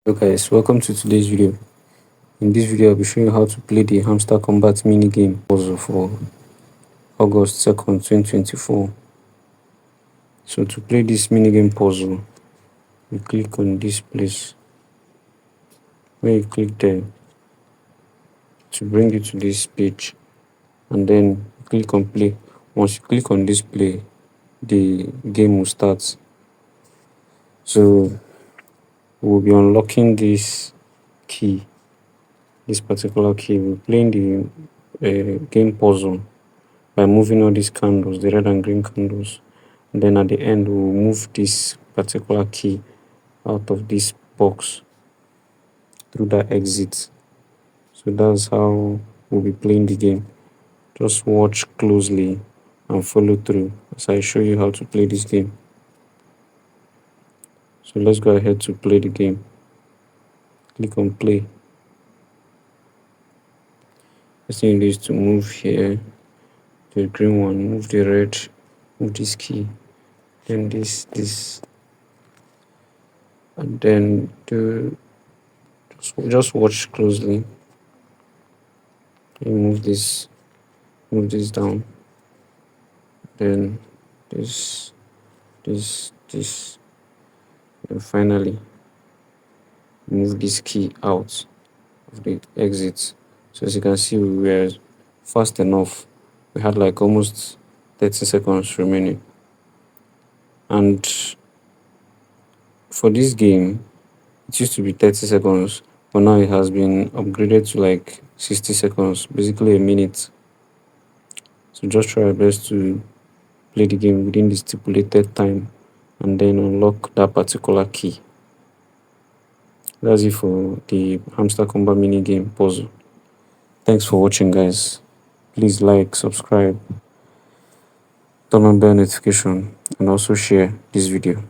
Hello guys, welcome to today's video. In this video, I'll be showing you how to play the Hamster Kombat Mini game puzzle for August 2nd, 2024. So to play this mini game puzzle, you click on this place. When you click there, to bring you to this page, and then click on play. Once you click on this play, the game will start. So we'll be unlocking this key, this particular key. We're playing the game puzzle by moving all these candles, the red and green candles. And then at the end, we'll move this particular key out of this box through that exit. So that's how we'll be playing the game. Just watch closely and follow through as I show you how to play this game. So let's go ahead to play the game. Click on play. First thing you do is to move here, the green one, move the red, move this key, then this, and then just watch closely. You move this down, then this, and finally move this key out of the exit. So as you can see, we were fast enough. We had like almost 30 seconds remaining. And for this game, it used to be 30 seconds, but now it has been upgraded to like 60 seconds, basically a minute. So just try your best to play the game within the stipulated time and then unlock that particular key. That's it for the Hamster Kombat Mini game puzzle. Thanks for watching, guys. Please like, subscribe, turn on bell notification, and also share this video.